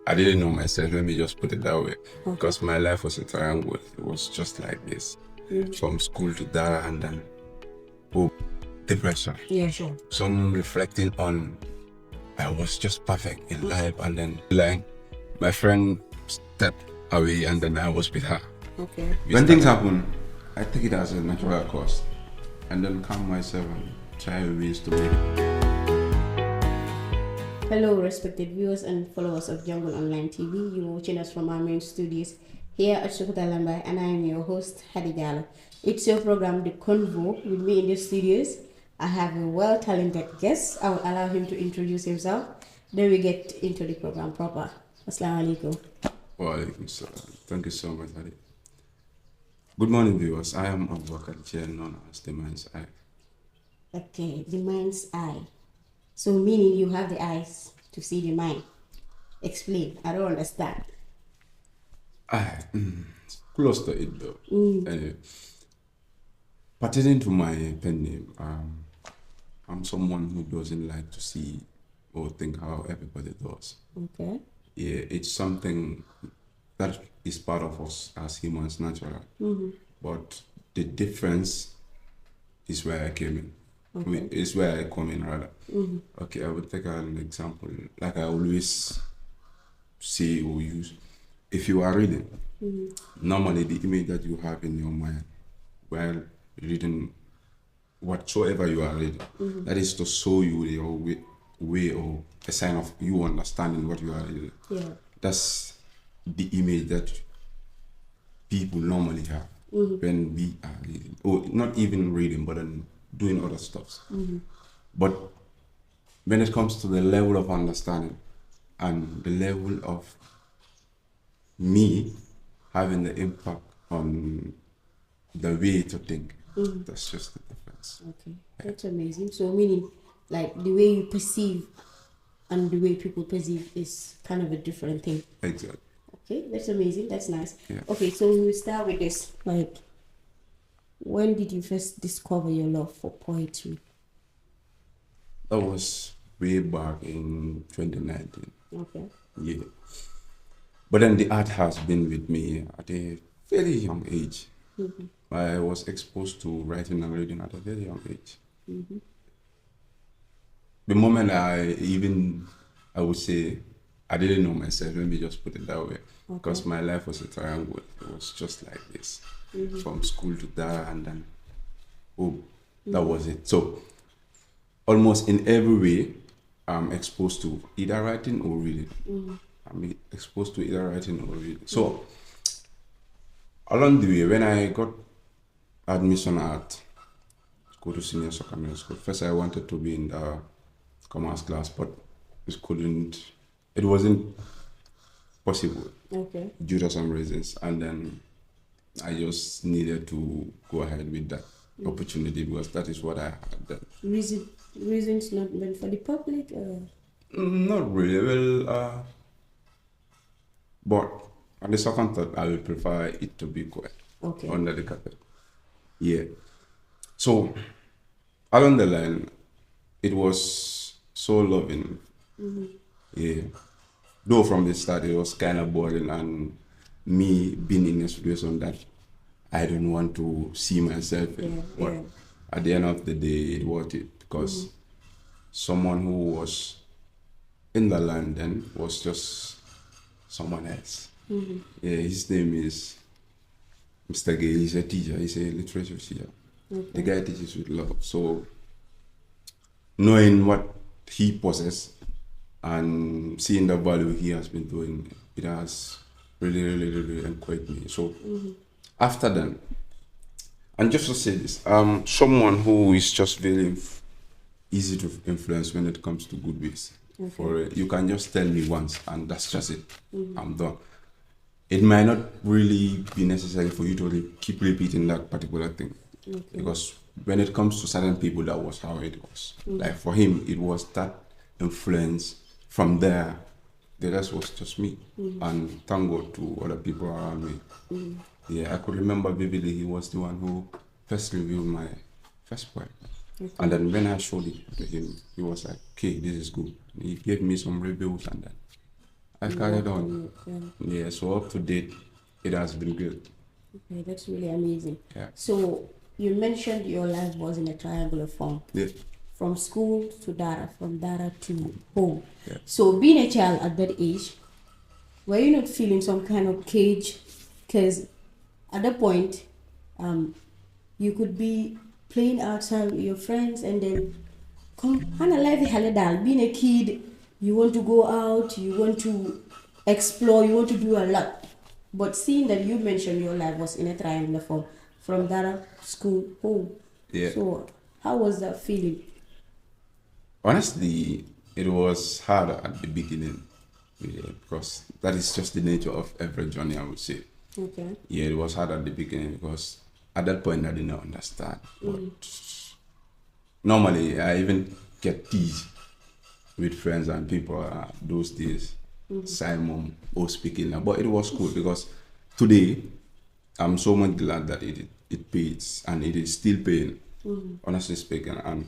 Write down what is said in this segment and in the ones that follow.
I didn't know myself, let me just put it that way. Because my life was a triangle. It was just like this. From school to that and then depression. Yeah, sure. So I'm reflecting on I was just perfect in life and then like my friend stepped away and then I was with her. Okay. When things happen, I take it as a natural course and then calm myself and try ways to make it. Hello, respected viewers and followers of Jungle Online TV. You're watching us from our main studios here at Sukuta Lambai, and I am your host, Haddy Jallow. It's your program, The Convo. With me in the studios, I have a well-talented guest. I will allow him to introduce himself. Then we get into the program proper. Assalamu alaikum. Walaikum salam. Thank you so much, Haddy. Good morning, viewers. I am Aboubacarr Gillen, known as the Mind's Eye. Okay, the mind's eye. So meaning you have the eyes to see the mind. Explain. I don't understand. Close to it though. Anyway, pertaining to my pen name, I'm someone who doesn't like to see or think how everybody does. Okay. Yeah, it's something that is part of us as humans, natural. But the difference is where I came in. Okay. Is where I come in rather. Okay, I would take an example. Like I always say or use, if you are reading, normally the image that you have in your mind while reading whatsoever you are reading, that is to show you your way or a sign of you understanding what you are reading. Yeah. That's the image that people normally have when we are reading, or not even reading, but then doing other stuff. But when it comes to the level of understanding and the level of me having the impact on the way to think, that's just the difference. Okay, that's amazing. So meaning, like the way you perceive and the way people perceive is kind of a different thing. Exactly. Okay, that's amazing. That's nice. Yeah. Okay, so we will start with this. Like, when did you first discover your love for poetry? That was way back in 2019. Okay. Yeah. But then the art has been with me at a very young age. I was exposed to writing and reading at a very young age. The moment I would say, I didn't know myself, let me just put it that way. Because my life was a triangle. It was just like this. From school to that and then, that was it. So, almost in every way, I'm exposed to either writing or reading. I'm exposed to either writing or reading. So, along the way, when I got admission at go to senior secondary school, first I wanted to be in the commerce class, but it wasn't possible due to some reasons. And then I just needed to go ahead with that opportunity because that is what I had done. Reasons not meant for the public? Not really. Well, but on the second thought, I would prefer it to be quiet under the carpet. Yeah. So, along the line, it was so loving. Yeah. Though from the start, it was kind of boring and me being in a situation that I don't want to see myself in. But at the end of the day, it worth it because someone who was in the land then was just someone else. Yeah, his name is Mr. Gay. He's a teacher. He's a literature teacher. The guy teaches with love. So knowing what he possesses and seeing the value he has been doing, it has really encouraged me. So after that, and just to say this, someone who is just very easy to influence when it comes to good ways. You can just tell me once and that's just it. I'm done. It might not really be necessary for you to keep repeating that particular thing. Because when it comes to certain people, that was how it was. Like for him, it was that influence. From there, the rest was just me. And thank God to other people around me. Yeah, I could remember vividly he was the one who first reviewed my first poem. And then when I showed it to him, he was like, okay, this is good. He gave me some reviews and then I carried on. Yeah, so up to date, it has been good. Okay, that's really amazing. Yeah. So you mentioned your life was in a triangular form. Yeah. From school to data, from data to home. Yeah. So being a child at that age, were you not feeling some kind of cage? Because at that point, you could be playing outside with your friends and then come kind of life haladal. Being a kid, you want to go out, you want to explore, you want to do a lot. But seeing that you mentioned your life was in a triangular form, from data, school, home. Yeah. So how was that feeling? Honestly, it was hard at the beginning, yeah, because that is just the nature of every journey, I would say. Okay. Yeah, it was hard at the beginning because at that point I did not understand. But normally, I even get teased with friends and people those days. Simon was speaking now, but it was cool because today I'm so much glad that it pays and it is still paying. Honestly speaking, and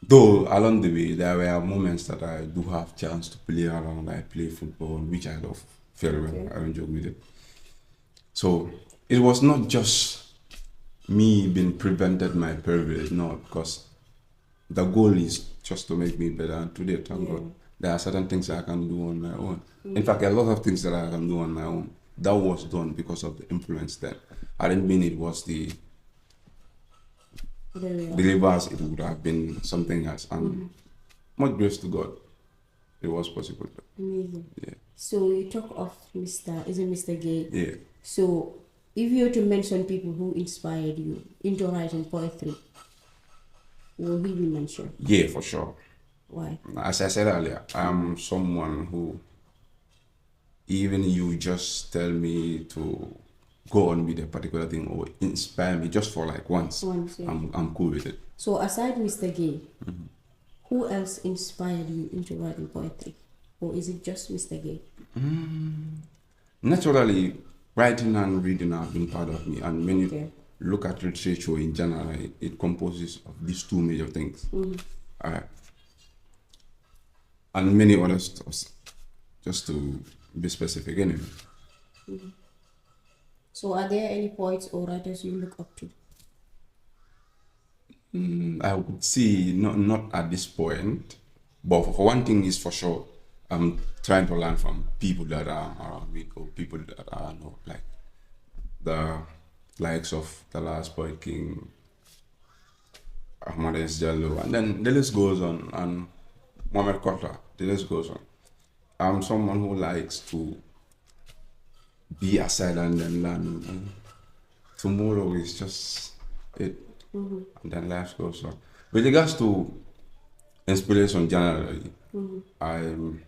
though along the way there were moments that I do have chance to play around. I play football, which I love very well. I enjoy with it. So it was not just me being prevented my privilege, no, because the goal is just to make me better. And today, thank God, there are certain things I can do on my own. In fact, a lot of things that I can do on my own. That was done because of the influence then. I didn't mean it was the reverse. It would have been something else. And much grace to God, it was possible. Amazing. Yeah. So you talk of Mr. Gay. Yeah. So if you were to mention people who inspired you into writing poetry, will he be mentioned? Yeah, for sure. Why? As I said earlier, I'm someone who, even you just tell me to go on with a particular thing or inspire me just for like once, Yeah. I'm cool with it. So aside Mr. Gay, who else inspired you into writing poetry? Or is it just Mr. Gay? Naturally, writing and reading have been part of me. And when you look at literature in general, it composes of these two major things. And many other stuff, just to be specific anyway. So are there any poets or writers you look up to? I would say not at this point, but for one thing is for sure, I'm trying to learn from people that are around me or people that are not like the likes of the last poet king, Haddy Jallow, and then the list goes on, and Mohamed Kota, the list goes on. I'm someone who likes to be aside and then learn. And tomorrow is just it, and then life goes on. With regards to inspiration generally, I'm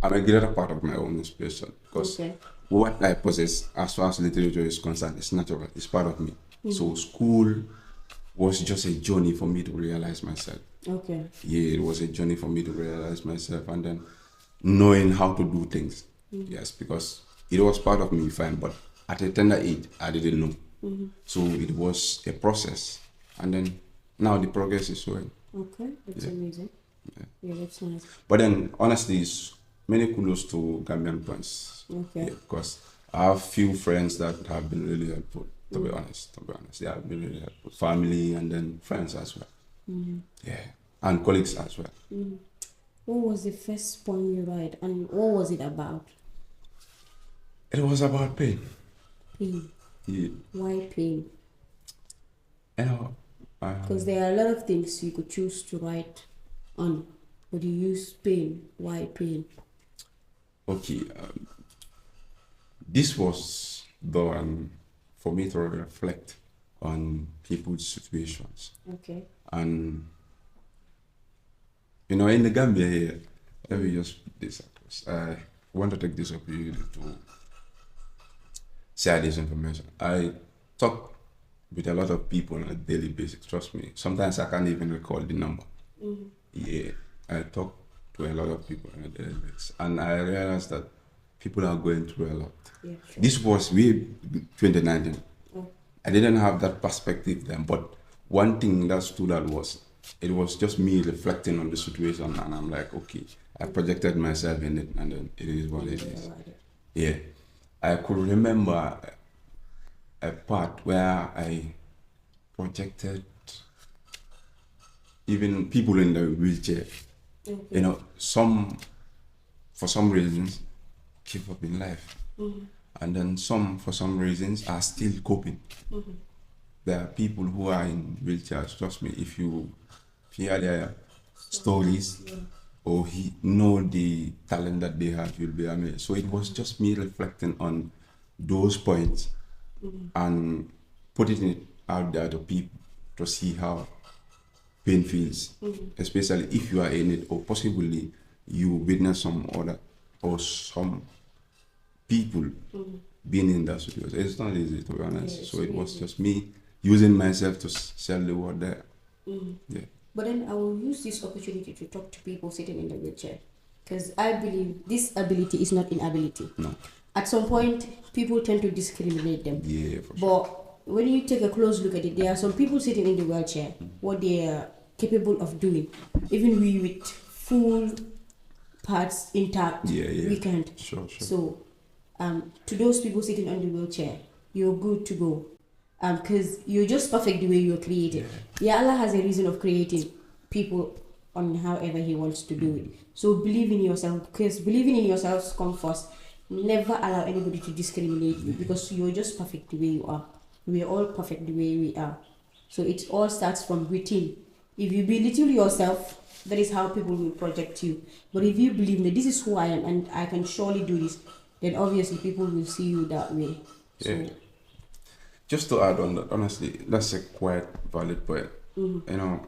a greater part of my own inspiration because what I possess as far as literature is concerned is natural, it's part of me. So school was just a journey for me to realize myself. Okay. Yeah, it was a journey for me to realize myself and then knowing how to do things. Yes, because it was part of me, fine, but at a tender age, I didn't know. So it was a process. And then now the progress is showing. Okay, that's amazing. Yeah, that's nice. But then, honestly, it's many kudos to Gambian friends. Okay. Yeah, because I have few friends that have been really helpful, to be honest. They have been really helpful. Family and then friends as well. Yeah, and colleagues as well. What was the first poem you write and what was it about? It was about pain. Pain. Yeah. Why pain? You know, Because there are a lot of things you could choose to write on, but you use pain. Why pain? okay, this was done for me to reflect on people's situations. Okay. And, you know, in the Gambia here, let me just put this across. I want to take this opportunity to share this information. I talk with a lot of people on a daily basis, trust me. Sometimes I can't even recall the number. Yeah, I talk to a lot of people on a daily basis. And I realized that people are going through a lot. Yeah, sure. This was 2019. I didn't have that perspective then, but one thing that stood out was it was just me reflecting on the situation, and I'm like, okay, I projected myself in it, and then it is what it is. Yeah, I could remember a part where I projected even people in the wheelchair. You know, some for some reasons give up in life, and then some for some reasons are still coping. There are people who are in wheelchairs. Trust me, if you hear their stories or he know the talent that they have, you'll be amazed. So it was just me reflecting on those points and putting it out there to people to see how pain feels, especially if you are in it or possibly you witness some other or some people being in that situation. It's not easy, to be honest. So it was just me using myself to sell the word there. Yeah. But then I will use this opportunity to talk to people sitting in the wheelchair, because I believe this ability is not inability. No. At some point, people tend to discriminate them. Yeah, for sure. But when you take a close look at it, there are some people sitting in the wheelchair, what they are capable of doing, even we with full parts intact, we can't. Sure. So, to those people sitting on the wheelchair, you're good to go. Because you're just perfect the way you're created. Yeah, Allah has a reason of creating people on however He wants to do it. So believe in yourself, because believing in yourself comes first. Never allow anybody to discriminate you, because you're just perfect the way you are. We're all perfect the way we are. So it all starts from within. If you belittle yourself, that is how people will project you. But if you believe that this is who I am and I can surely do this, then obviously people will see you that way. So, just to add on that, honestly, that's a quite valid point. You know,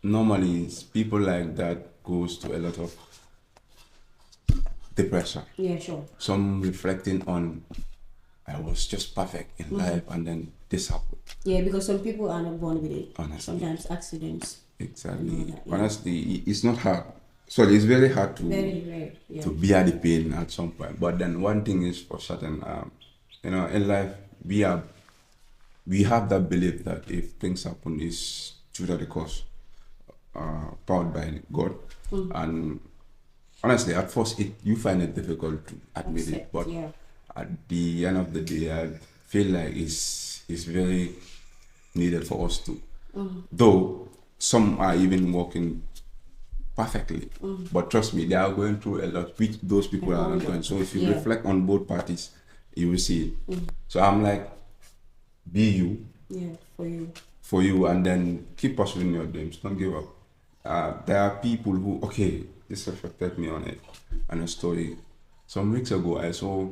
normally people like that goes to a lot of depression. Yeah, sure. Some reflecting on, I was just perfect in life and then this happened. Yeah, because some people are not born with it. Honestly. Sometimes accidents. Exactly. That, Honestly, it's not hard. Sorry, it's very hard to to bear the pain at some point. But then one thing is for certain, you know, in life we have that belief that if things happen, is due to the cause, powered by God. And honestly, at first, you find it difficult to admit it, but at the end of the day, I feel like it's very needed for us to. Though some are even working perfectly, but trust me, they are going through a lot, which those people are not going. So if you reflect on both parties, you will see it. So I'm like, be you. Yeah, for you, and then keep pursuing your dreams. Don't give up. There are people who, okay, this affected me on a story. Some weeks ago, I saw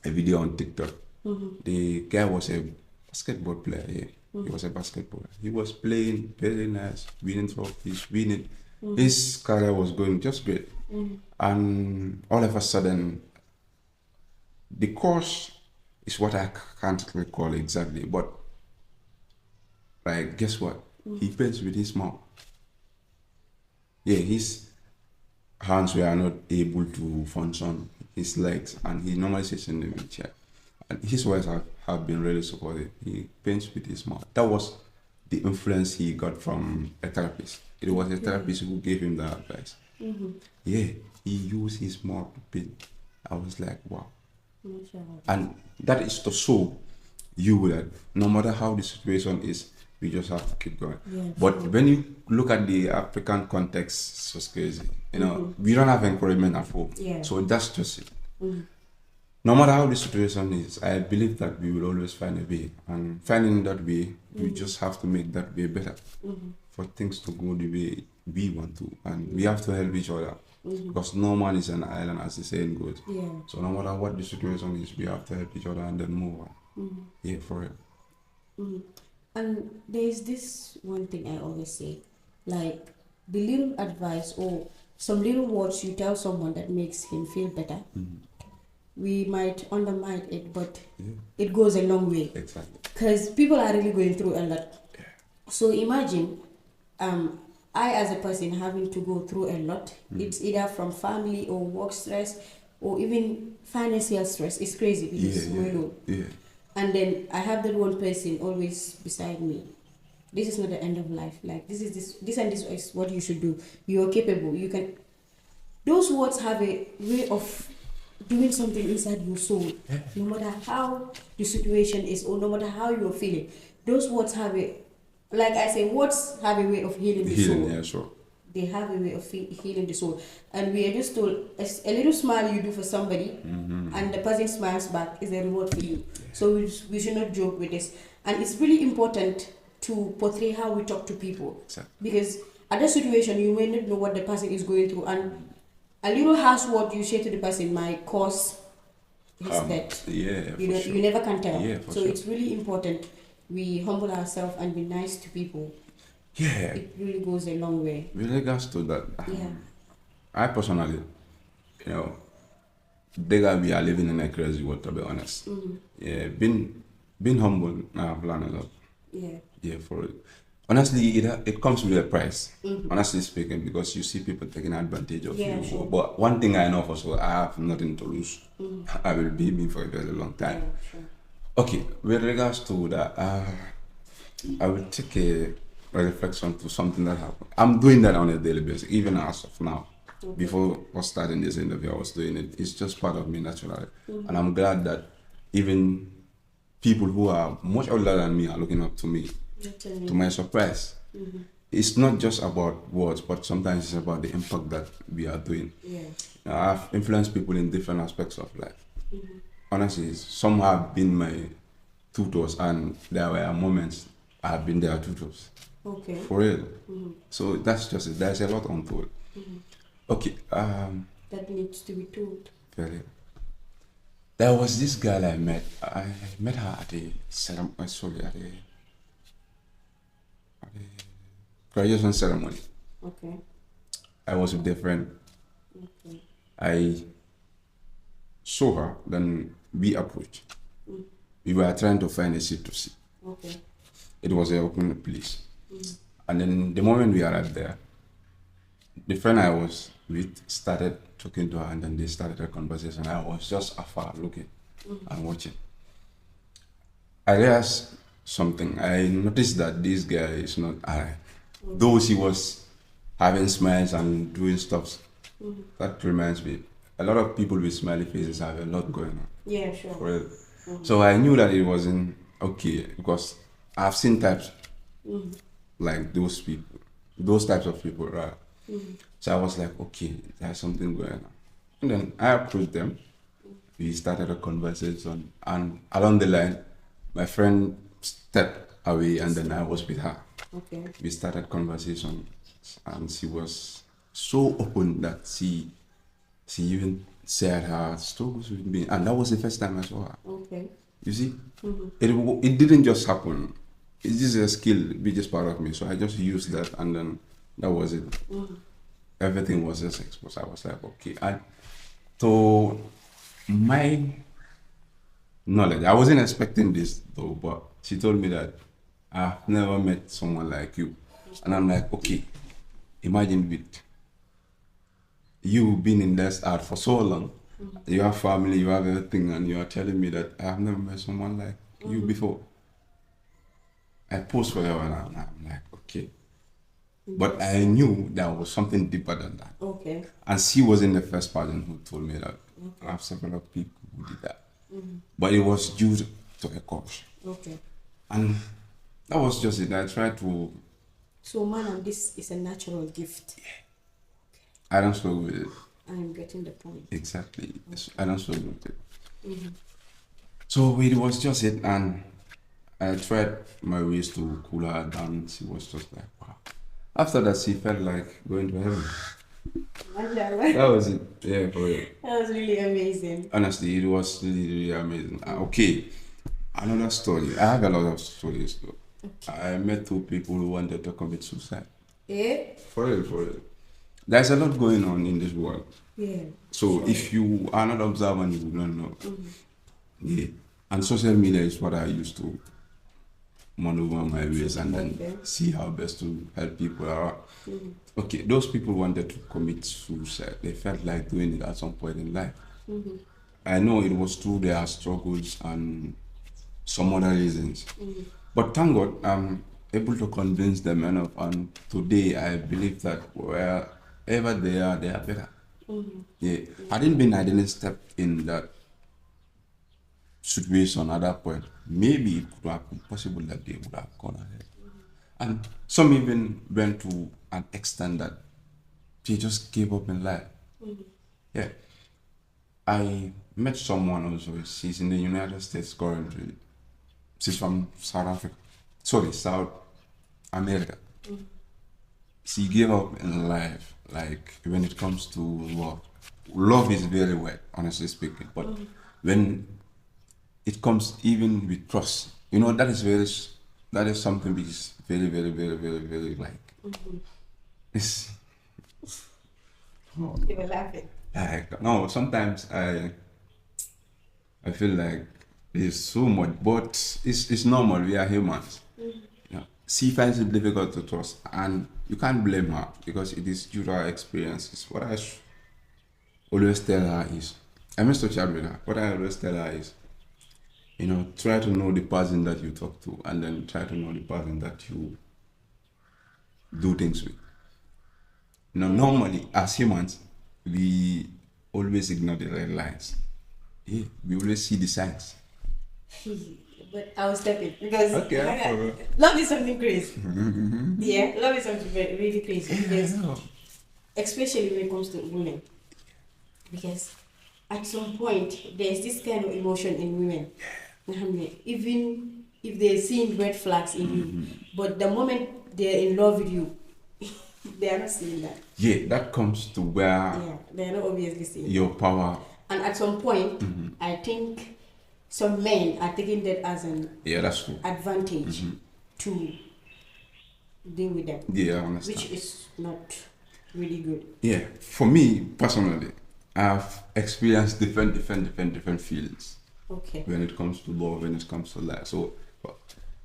a video on TikTok. The guy was a basketball player. He was a basketballer. He was playing very nice, winning trophies, winning. His career was going just great. And all of a sudden, the course is what I can't recall exactly, but like, guess what? He paints with his mouth. Yeah, his hands were not able to function, his legs, and he normally sits in the wheelchair. And his wives have been really supportive. He paints with his mouth. That was the influence he got from a therapist. It was a therapist who gave him that advice. Yeah, he used his mouth to paint. I was like, wow. And that is to show you that no matter how the situation is, we just have to keep going. But when you look at the African context, it's just crazy. You know, we don't have encouragement at home. So that's just it. No matter how the situation is, I believe that we will always find a way. And finding that way, we just have to make that way better for things to go the way we want to. And we have to help each other. Because no man is an island, as the saying goes. So no matter what the situation is, we have to help each other and then move on. Yeah, for real. And there's this one thing I always say, like the little advice or some little words you tell someone that makes him feel better. We might undermine it, but it goes a long way. Exactly. Because people are really going through a lot. So imagine, I as a person having to go through a lot. It's either from family or work stress or even financial stress. It's crazy because And and then I have that one person always beside me. this is not the end of life. Like this is what you should do. You're capable. You can. Those words have a way of doing something inside your soul. No matter how the situation is, or no matter how you're feeling, those words have a, like I say, words have a way of healing the soul. Yeah, sure. They have a way of healing the soul. And we are just told a little smile you do for somebody, and the person smiles back is a reward for you. So we should not joke with this. And it's really important to portray how we talk to people. Exactly. Because at that situation, you may not know what the person is going through. And a little harsh word you say to the person might cause his death. Yeah, You never can tell. Yeah, so sure. it's really important we humble ourselves and be nice to people. Yeah. It really goes a long way. With regards to that, Yeah. I personally, they got we are living in a crazy world, to be honest. Yeah, being humble, I've learned a lot. Yeah. Yeah, for it. Honestly, it comes with a price. Honestly speaking, because you see people taking advantage of you. Sure. But one thing I know for sure, I have nothing to lose. I will be me for a very long time. Yeah, sure. Okay, with regards to that, I will take a reflection to something that happened. I'm doing that on a daily basis, even as of now. Okay. Before us starting this interview, I was doing it. It's just part of me naturally. And I'm glad that even people who are much older than me are looking up to me. To my surprise. It's not just about words, but sometimes it's about the impact that we are doing. Yeah. I've influenced people in different aspects of life. Honestly, some have been my tutors, and there were moments I have been their tutors. Okay. For real. So that's just it. There's a lot untold. Okay. That needs to be told. Very. There was this girl I met. I met her at a ceremony. At a graduation ceremony. Okay. I was with a friend. Okay. I saw her, then we approached. We were trying to find a seat to sit. Okay. It was an open place. And then the moment we arrived there, the friend I was with started talking to her, and then they started a conversation. I was just afar looking and watching. I realized something. I noticed that this guy is not alright. Though she was having smiles and doing stuff, that reminds me, a lot of people with smiley faces have a lot going on. Yeah, sure. For real. So I knew that it wasn't okay, because I've seen types like those people, those types of people, right? So I was like, okay, there's something going on. And then I approached them. We started a conversation, and along the line, my friend stepped away, and then I was with her. Okay. We started conversation, and she was so open that she even shared her struggles with me, and that was the first time I saw her. Okay. You see, it didn't just happen. It's just a skill, be just part of me. So I just used that, and then that was it. Everything was just exposed. I was like, okay. And to my knowledge, I wasn't expecting this though, but she told me that I've never met someone like you. And I'm like, okay, imagine with you being in this art for so long, you have family, you have everything, and you are telling me that I've never met someone like you before. I paused for her, and I'm like, okay. But I knew there was something deeper than that. Okay. And she wasn't the first person who told me that. I have several people who did that. But it was due to a cause. Okay. And that was just it. I tried to... So, man, this is a natural gift. I don't struggle with it. I'm getting the point. Exactly. I don't struggle with it. So it was just it, and I tried my ways to cool her down. She was just like, wow. After that, she felt like going to heaven. That was it. Yeah, for real. That was really amazing. Honestly, it was really, really amazing. Okay, another story. I have a lot of stories though. Okay. I met two people who wanted to commit suicide. Yeah? For real, for real. There's a lot going on in this world. Yeah. So if you are not observant, you will not know. Yeah. And social media is what I used to maneuver my ways and then see how best to help people around. Okay, those people wanted to commit suicide. They felt like doing it at some point in life. I know it was through their struggles and some other reasons. But thank God, able to convince them enough. And today, I believe that wherever they are better. Yeah, I didn't step in that situation at that point. Maybe it could have been possible that they would have gone ahead. And some even went to an extent that they just gave up in life. Yeah. I met someone also. She's in the United States currently. She's from South Africa. Sorry, South America. She gave up in life, like when it comes to love. Love is very wet, honestly speaking. But when it comes even with trust, that is something which is very, very, very, very, very like. It's. You were laughing. Like, no, sometimes I feel like there's so much, but it's normal. We are humans. She finds it difficult to trust, and you can't blame her because it is due to her experiences. What I always tell her is, I must to chat with her. What I always tell her is, try to know the person that you talk to, and then try to know the person that you do things with. Normally, as humans, we always ignore the red lines. Yeah, we always see the signs. But I was stepping because Okay, love is something crazy. Yeah, love is something really crazy because, especially when it comes to women, because at some point there's this kind of emotion in women. Even if they're seeing red flags in you, but the moment they're in love with you, they are not seeing that. Yeah, that comes to where they're not obviously seeing your power. And at some point, I think some men are taking that as an that's true. advantage to deal with them. Yeah, I understand. Which is not really good. Yeah, for me personally, I've experienced different feelings. Okay. When it comes to love, when it comes to life. So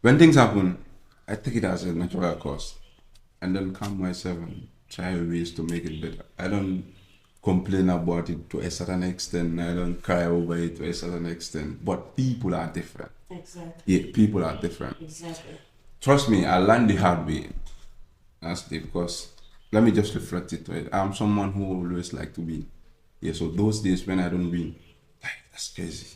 when things happen, I take it as a natural course, and then calm myself and try ways to make it better. I don't complain about it to a certain extent. I don't cry over it to a certain extent. But people are different. Exactly. Yeah, people are different. Exactly. Trust me, I learned the hard way. Honestly, because let me just reflect it to it. I'm someone who always like to win. Yeah, so those days when I don't win, like, that's crazy.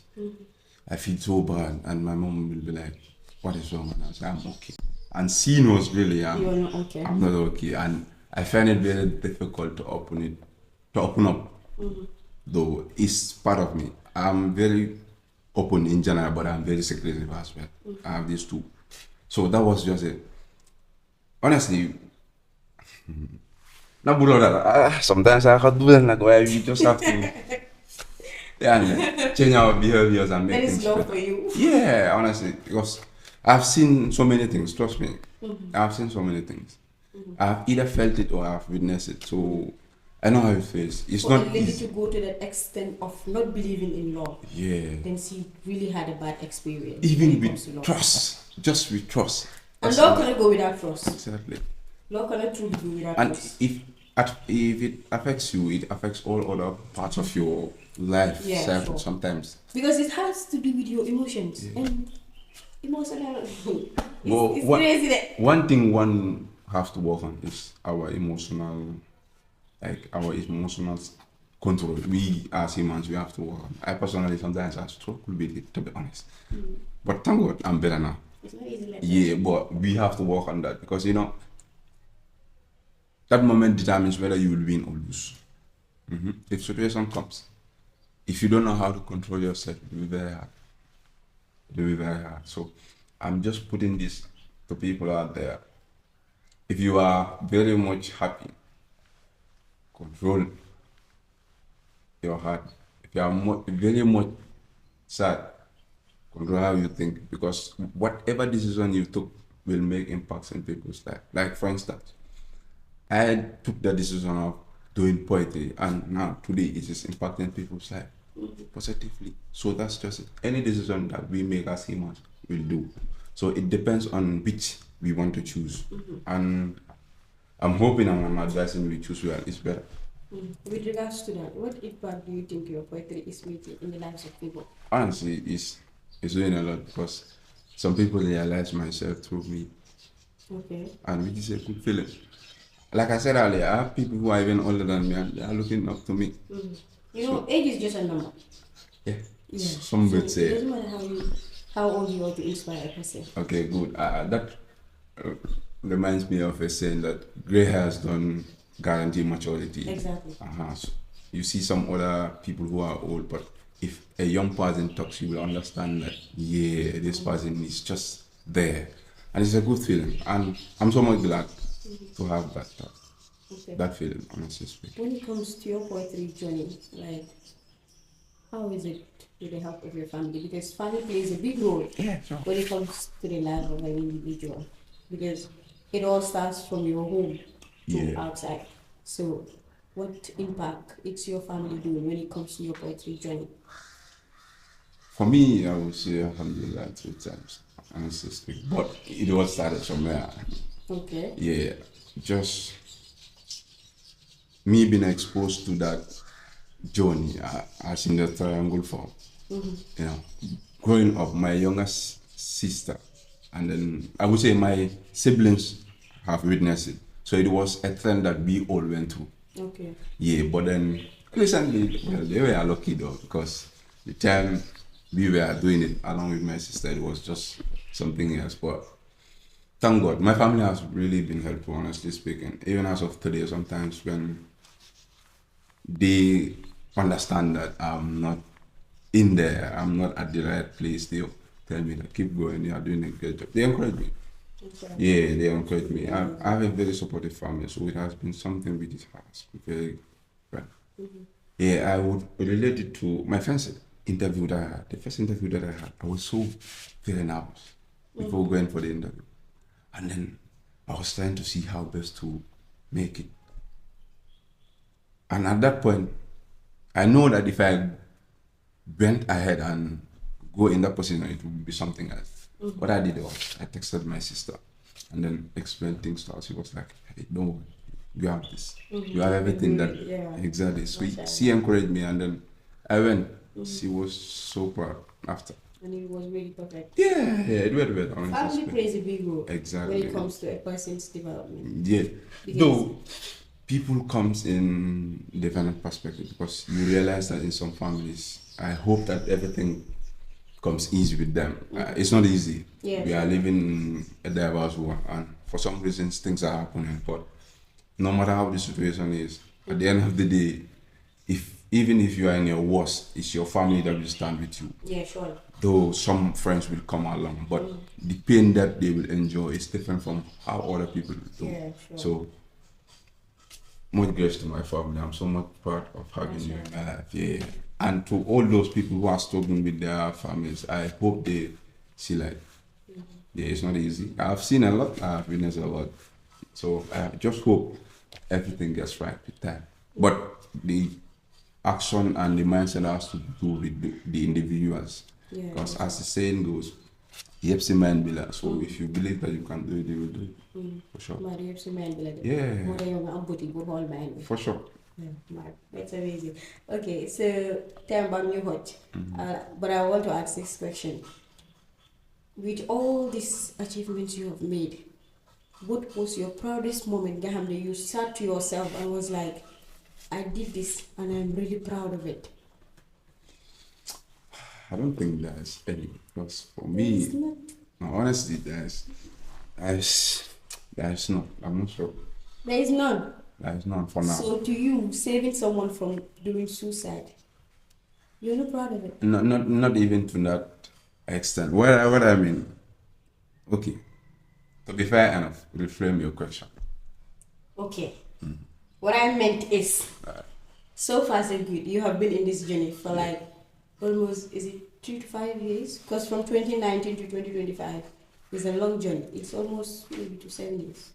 I feel so bad, and my mom will be like, "What is wrong?" And I say, "I'm okay." And she knows really You're not okay. I'm not okay, and I find it very difficult to open up. Though it's part of me. I'm very open in general, but I'm very secretive as well. I have these two, so that was just it. Honestly, not below that. Sometimes I have to do that, like where we just have to. Change our behaviors and make things better. That is love for you. Yeah, honestly, because I've seen so many things. Trust me, I've seen so many things. I've either felt it or I've witnessed it. So I know how it feels. It's for not a lady easy to go to that extent of not believing in love. Yeah. Then she really had a bad experience. Even with trust, just with trust. And love cannot go without trust. Exactly. Love cannot truly go without trust. And if it affects you, it affects all other parts of your life. Yeah, sure. Sometimes. Because it has to do with your emotions and emotional. It's crazy that one thing one has to work on is our emotional control. We as humans, we have to work on. I personally sometimes I struggle with it, to be honest. But thank God I'm better now. It's not easy like that. But we have to work on that because that moment determines whether you will win or lose. If situation comes, if you don't know how to control yourself, it will be very hard. It will be very hard. So I'm just putting this to people out there. If you are very much happy, control your heart. If you are very much sad, control how you think, because whatever decision you took will make impacts in people's life. Like for instance, I took the decision of doing poetry, and now today it is impacting people's life positively. So that's just it. Any decision that we make as humans will do. So it depends on which we want to choose. And I'm hoping and I'm advising we choose well. It's better. With regards to that, what impact do you think your poetry is making in the lives of people? Honestly, it's doing a lot, because some people realize myself through me. Okay. And which is a good feeling. Like I said earlier, I have people who are even older than me and they are looking up to me. You know, age is just a number. Yeah. Yeah. Some So would it say. doesn't matter how old you are to inspire a person. Okay, good. That uh, reminds me of a saying that gray hairs don't guarantee maturity. Exactly. So you see some other people who are old, but if a young person talks, you will understand that, yeah, this person is just there. And it's a good feeling. And I'm so much glad to have Okay. that feeling, honestly speaking. When it comes to your poetry journey, like, how is it with the help of your family? Because family plays a big role when it comes to the life of an individual. Because it all starts from your home to outside. So, what impact it's your family doing when it comes to your poetry journey? For me, I would say Alhamdulillah 2 times, honestly speaking. But it all started somewhere. Okay. Yeah, just me being exposed to that journey as in the triangle form. You know, growing up, my youngest sister, and then I would say my siblings have witnessed it. So it was a trend that we all went through. Okay. Yeah, but then recently, well, they were lucky though, because the time we were doing it along with my sister, it was just something else. But thank God, my family has really been helpful, honestly speaking. Even as of today, sometimes when they understand that I'm not in there, I'm not at the right place, they tell me that keep going, you are doing a good job. They encourage me. Okay. Yeah, they encourage me. I have a very supportive family, so it has been something which has been very well. Yeah, I would relate it to my first interview that I had. The first interview that I had, I was so very nervous before going for the interview. And then I was trying to see how best to make it. And at that point, I know that if I went ahead and go in that position, it would be something else. What I did was I texted my sister and then explained things to her. She was like, hey, don't worry, you have this. You have everything that exactly. So she encouraged me and then I went. She was so proud after. And it was really perfect. Yeah, it went well. Family plays a big role exactly when it comes to a person's development. Yeah. Though people comes in different perspective because you realize that in some families, I hope that everything comes easy with them. It's not easy. Yeah, we are living in a diverse world, and for some reasons things are happening. But no matter how the situation is, at the end of the day, even if you are in your worst, it's your family that will stand with you. Yeah, sure. Though some friends will come along, but the pain that they will enjoy is different from how other people do. Yeah, sure. So much grace to my family. I'm so much proud of having you in my life. Yeah. And to all those people who are struggling with their families, I hope they see like, yeah, it's not easy. I've seen a lot, I've witnessed a lot. So I just hope everything gets right with time. But the action and the mindset has to do with the individuals. Because as the saying goes, Yepsi man bila. So if you believe that you can do it, you will do it. For sure. Yeah. For sure. That's amazing. Okay, so time bomb you hot. But I want to ask this question. With all these achievements you have made, what was your proudest moment, Gahamde? You sat to yourself and was like, I did this and I'm really proud of it. I don't think there's any, because for me, no, honestly, there's not. I'm not sure. There is none. There is none for now. So to you, saving someone from doing suicide, you're not proud of it? Not even to that extent. What I mean, okay, to be fair enough, reframe your question. Okay. What I meant is, so far so good. You have been in this journey for like almost, is it 3 to 5 years? Because from 2019 to 2025 is a long journey. It's almost maybe to 7 years,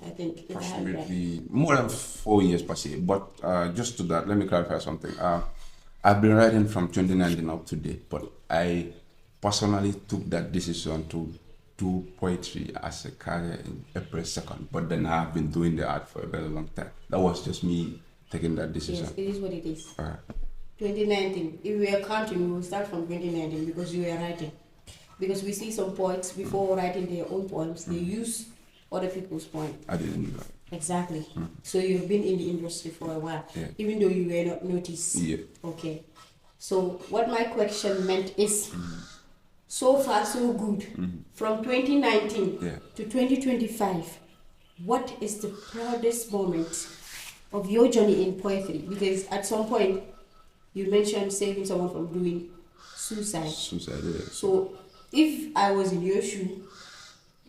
I think. Possibly more than 4 years per se. But just to that, let me clarify something. I've been writing from 2019 up to date, but I personally took that decision to do poetry as a career in April 2nd. But then I've been doing the art for a very long time. That was just me taking that decision. Yes, it is what it is. 2019, if we are counting, we will start from 2019 because you were writing. Because we see some poets before writing their own poems, they use other people's point. I didn't do that. Exactly. So you've been in the industry for a while, even though you were not noticed. Yeah. Okay. So what my question meant is, so far so good, from 2019 to 2025, what is the proudest moment of your journey in poetry? Because at some point, you mentioned saving someone from doing suicide. Suicide, yeah. So if I was in your shoe,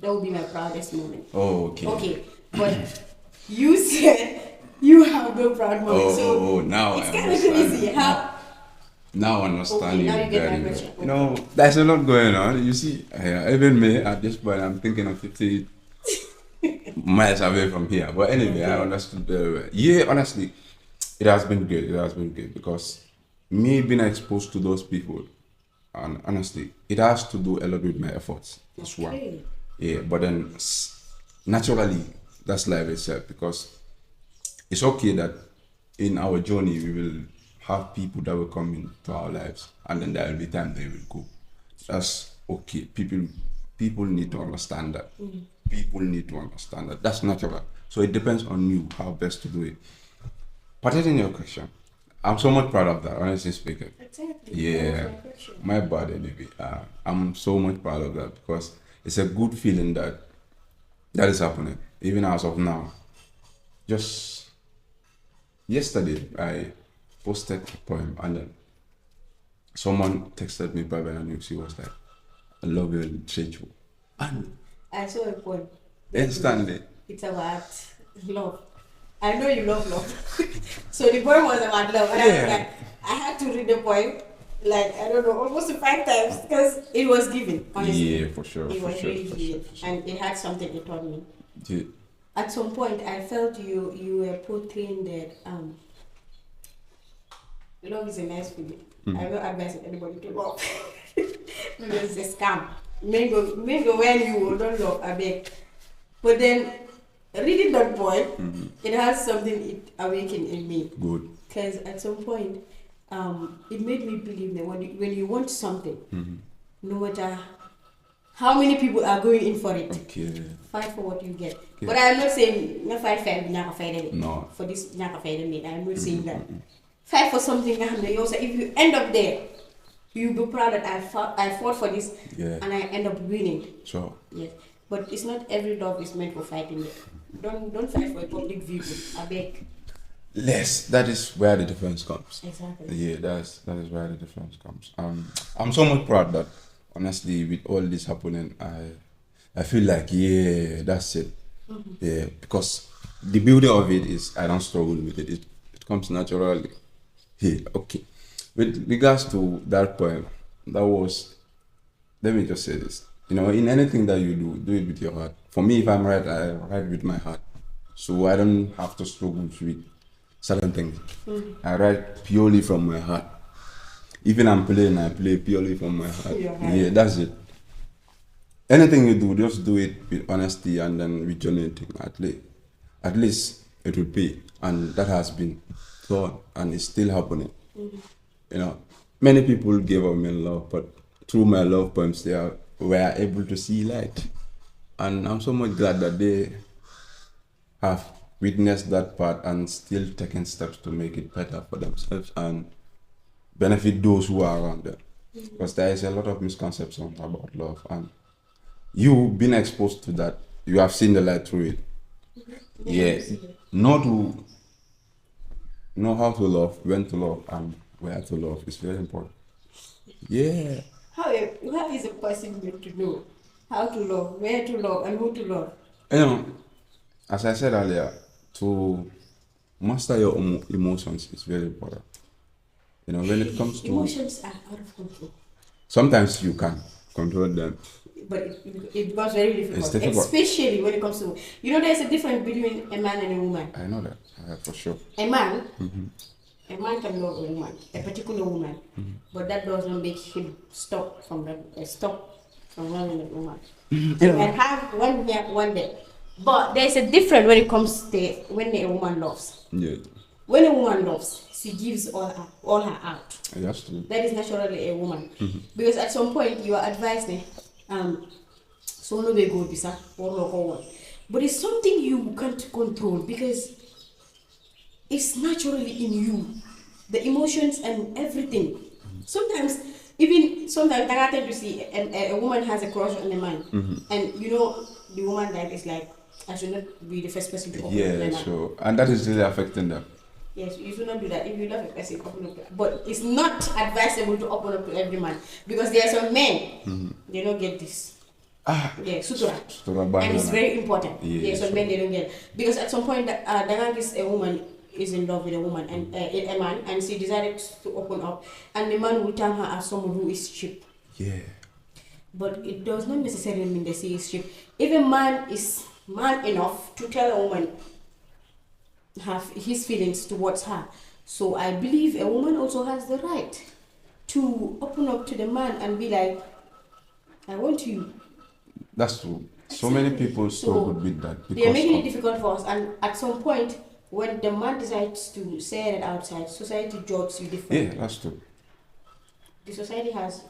that would be my proudest moment. Oh, okay. Okay, but you said you have no proud moment. So now it's I kind of understand. crazy. How? Now I understand Now you get very my well. question. You know, there's a lot going on. You see, even me at this point, I'm thinking of 50 miles away from here. But anyway, I understood very well. Yeah, honestly, it has been good. It has been good because me being exposed to those people, and honestly, it has to do a lot with my efforts as well. Yeah, but then naturally, that's life itself because it's okay that in our journey we will have people that will come into our lives and then there will be time they will go. That's okay. People need to understand that. People need to understand that. That's natural. So it depends on you how best to do it. Participating in your question, I'm so much proud of that, honestly speaking. Exactly. Yeah, my bad anyway. I'm so much proud of that because it's a good feeling that is happening, even as of now. Just yesterday, I posted a poem and then someone texted me by and she was like, I love your literature. And I saw a poem. instantly. It's about love. I know you love love. So the poem was about love. And I was like, I had to read the poem, like, I don't know, almost 5 times because it was given, honestly. Yeah, for sure. It for was sure, really for given. sure. And it had something it taught me. Yeah. At some point, I felt you were portraying that love is a nice feeling. I will advise anybody to love because it's a scam. Mango when you don't love, I beg. But then reading that poem, it has something it awakened in me. Good. Because at some point, it made me believe that when you want something, no matter how many people are going in for it, fight for what you get. Okay. But I'm not saying no fight no. for this I'm not saying that. Fight for something if you end up there, you'll be proud that I fought for this and I end up winning. Sure. Yes. But it's not every love is meant for fighting it. Don't fight for a public vehicle. I beg. Yes, that is where the difference comes. Exactly. Yeah, that is where the difference comes. I'm so much proud that honestly with all this happening, I feel like that's it. Yeah, because the beauty of it is I don't struggle with it. It comes naturally. Yeah, okay. With regards to that poem, that was, let me just say this. You know, in anything that you do it with your heart. For me, if I'm right, I write with my heart. So I don't have to struggle with certain things. I write purely from my heart. Even I'm playing, I play purely from my heart. Yeah, that's it. Anything you do, just do it with honesty and then with genuinity. At least it will pay. And that has been done and it's still happening. You know, many people gave up me love, but through my love poems, they were able to see light. And I'm so much glad that they have witnessed that part and still taken steps to make it better for themselves and benefit those who are around them. Because there is a lot of misconception about love, and you being exposed to that, you have seen the light through it. Know how to love, when to love, and where to love is very important. Yeah. How is a person meant to know how to love, where to love, and who to love? You know, as I said earlier, to master your emotions is very important. You know, when it comes to emotions are out of control. Sometimes you can control them, but it becomes very difficult, especially when it comes to, there's a difference between a man and a woman. I know that, for sure. A man can love a woman, a particular woman, but that does not make him stop from loving a woman. You can have one here, one there, but there's a difference when it comes to when a woman loves. Yeah. When a woman loves, she gives all her out. That's true. That is naturally a woman. Because at some point you are advised, so no be good bisa or But it's something you can't control because it's naturally in you. The emotions and everything. Sometimes, I tend to see a woman has a crush on a man, and you know, the woman that is like, I should not be the first person to open up to a man. Yeah, sure. And that is really affecting them. Yes, you should not do that. If you love a person, open up to, but it's not advisable to open up to every man because there are some men, they don't get this. Yeah, sutura. And it's very important. Yeah, some men they don't get it. Because at some point, a woman is in love with a woman and a man, and she decided to open up, and the man will term her as someone who is cheap. Yeah. But it does not necessarily mean that she is cheap. If a man is man enough to tell a woman have his feelings towards her, so I believe a woman also has the right to open up to the man and be like, I want you. That's true. So many people struggle with that. They're making it difficult for us, and at some point, when the man decides to say it outside, society judges you differently. Yeah, that's true. The society has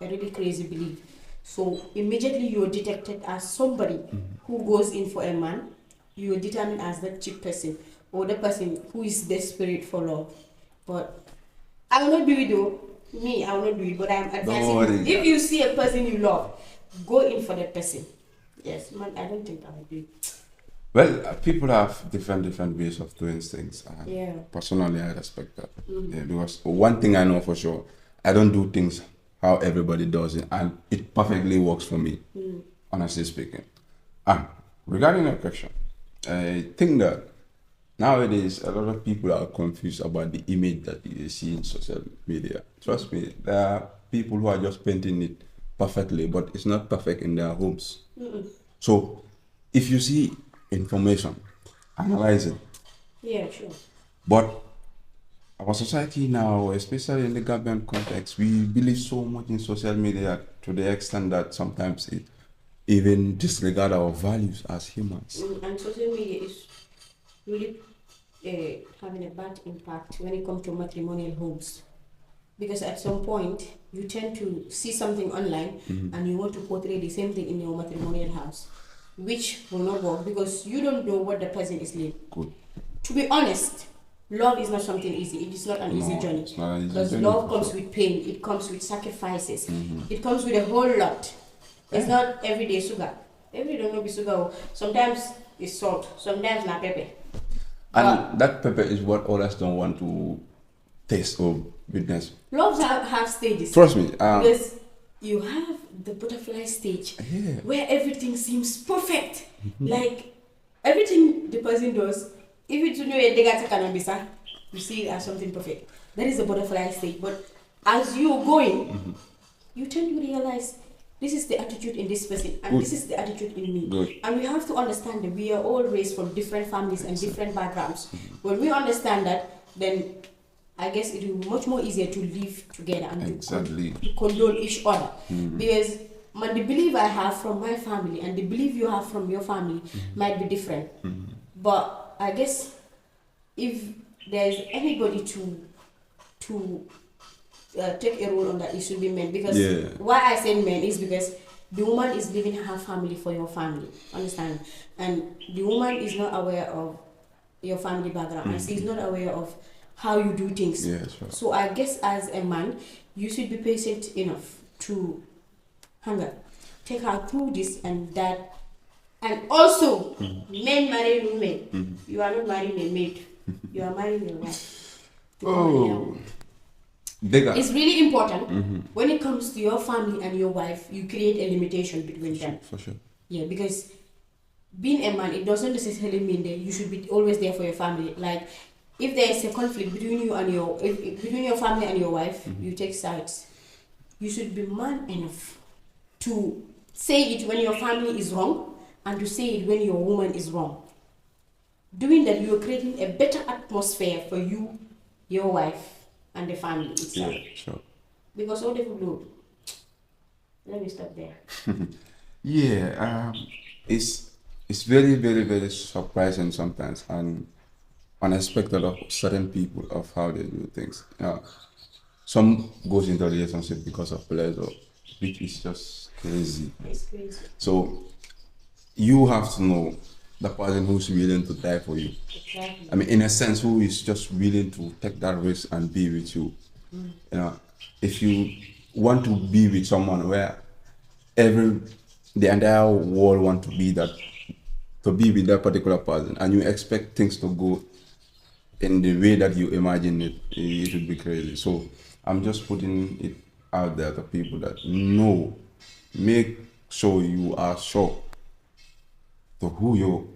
a really crazy belief. So immediately you're detected as somebody who goes in for a man, you're determined as the cheap person or the person who is desperate for love. But I will not do it though. I will not do it, but I'm advising you. If you see a person you love, go in for that person. Yes, man, I don't think I will do it. Well, people have different ways of doing things. Yeah. Personally, I respect that. Yeah, because one thing I know for sure, I don't do things how everybody does it, and it perfectly works for me, honestly speaking. Regarding your question, I think that nowadays a lot of people are confused about the image that they see in social media. Trust me, there are people who are just painting it perfectly, but it's not perfect in their homes. So, if you see information, analyze it. Yeah, sure. But our society now, especially in the Gambian context, we believe so much in social media to the extent that sometimes it even disregard our values as humans. And social media is really having a bad impact when it comes to matrimonial homes. Because at some point, you tend to see something online and you want to portray the same thing in your matrimonial house, which will not work because you don't know what the person is living. Good. To be honest, love is not something easy. It is not an easy journey. It's not an easy because journey love comes with pain. It comes with sacrifices. It comes with a whole lot. It's not everyday sugar. Every day don't be sugar. Sometimes it's salt. Sometimes not pepper. And that pepper is what others don't want to taste or witness. Loves have stages. Trust me. Because you have the butterfly stage where everything seems perfect. Like everything the person does, if it's you see it as something perfect. That is the butterfly stage. But as you're going, you tend to realize this is the attitude in this person and this is the attitude in me. Good. And we have to understand that we are all raised from different families and different backgrounds. When we understand that, then I guess it will be much more easier to live together and to condole each other. Because the belief I have from my family and the belief you have from your family might be different. But I guess if there's anybody to take a role on that, it should be men. Because why I say men is because the woman is leaving her family for your family. Understand? And the woman is not aware of your family background and she's not aware of how you do things. Yeah, sure. So I guess as a man, you should be patient enough to take her through this and that. And also, men marry women. You are not marrying a maid. You are marrying your wife. It's really important when it comes to your family and your wife, you create a limitation between them. For sure. Yeah, because being a man, it doesn't necessarily mean that you should be always there for your family. Like, if there is a conflict between you and between your family and your wife, you take sides. You should be man enough to say it when your family is wrong and to say it when your woman is wrong. Doing that, you are creating a better atmosphere for you, your wife, and the family itself. Yeah, sure. Because all they will do. Let me stop there. It's very, very, very surprising sometimes and unexpected of certain people of how they do things. Some goes into a relationship because of pleasure, which is just crazy. It's crazy. So you have to know the person who's willing to die for you. Exactly. I mean, in a sense, who is just willing to take that risk and be with you. You know, if you want to be with someone where the entire world want to be with that particular person, and you expect things to go in the way that you imagine it would be crazy. So I'm just putting it out there to people that no, make sure you are sure to who you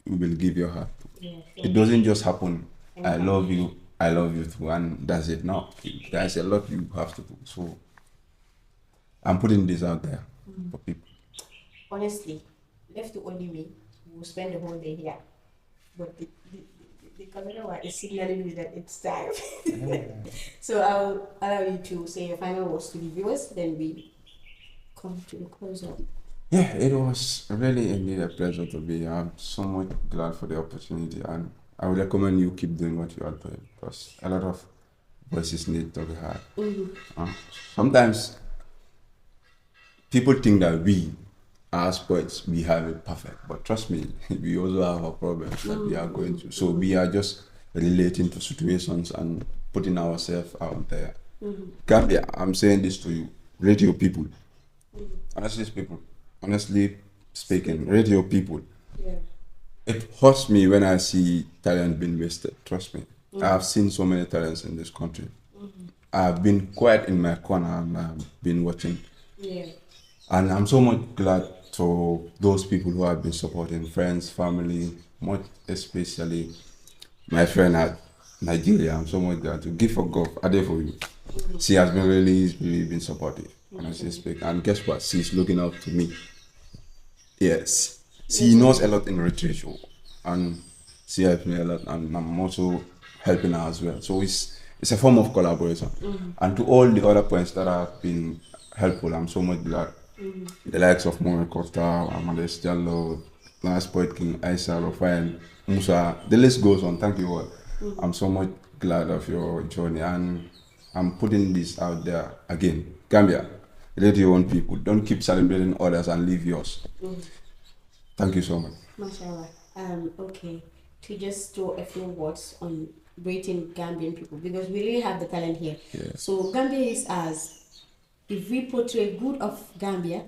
will give your heart to. Yeah, It doesn't just happen. I love you too, and that's it. No, there's a lot you have to do. So I'm putting this out there for people. honestly, left to only me, we'll spend the whole day here. But the camera one is signaling me that it's time. So I'll allow you to say your final words to the viewers, then we come to the close up. Yeah, it was really indeed a pleasure to be here. I'm so much glad for the opportunity, and I would recommend you keep doing what you are doing because a lot of voices need to be heard. Sometimes people think that we, as poets, we have it perfect, but trust me, we also have our problems that we are going through. So we are just relating to situations and putting ourselves out there. Gambia, I'm saying this to you, radio people. Honestly speaking, radio people. Yeah. It hurts me when I see talent being wasted. Trust me. I have seen so many talents in this country. I've been quiet in my corner and I've been watching. Yeah. And I'm so much glad to those people who have been supporting friends, family, much especially my friend at Nigeria. I'm so much glad to give for God. I did for you. She has been really been supportive, honestly speaking. And guess what? She's looking up to me. Yes. She knows a lot in literature and she helped me a lot, and I'm also helping her as well. So it's a form of collaboration. And to all the other points that have been helpful, I'm so much glad. The likes of Moe Costa, Haddy Jallow, Last Poet King, Aisha, Rafael, Musa, the list goes on. Thank you all. I'm so much glad of your journey, and I'm putting this out there again. Gambia, let your own people. Don't keep celebrating others and leave yours. Thank you so much. Mashallah. Okay. To just throw a few words on rating Gambian people because we really have the talent here. Yeah. So Gambia is us. If we portray good of Gambia,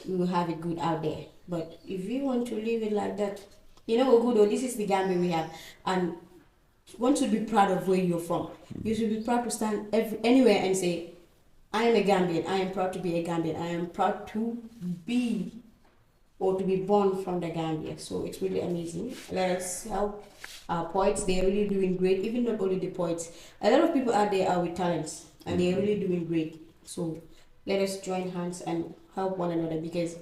we will have it good out there. But if we want to leave it like that, this is the Gambia we have, and one should be proud of where you're from. You should be proud to stand anywhere and say, I am a Gambian. I am proud to be a Gambian. I am proud to be or to be born from the Gambia. So it's really amazing. Let us help our poets. They are really doing great. Even not only the poets. A lot of people out there are with talents and they are really doing great. So let us join hands and help one another because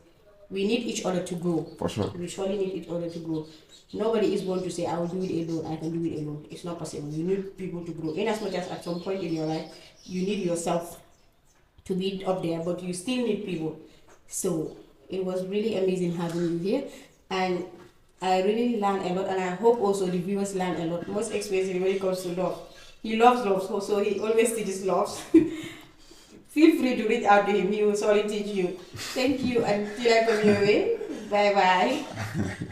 we need each other to grow. For sure. We surely need each other to grow. Nobody is going to say, I will do it alone, I can do it alone. It's not possible. You need people to grow. In as much as at some point in your life, you need yourself to be up there, but you still need people. So it was really amazing having you here. And I really learned a lot, and I hope also the viewers learn a lot. Most especially when it comes to love. He loves love, so he always teaches loves. Feel free to reach out to him. He will surely teach you. Thank you, and till I come your way. Bye bye.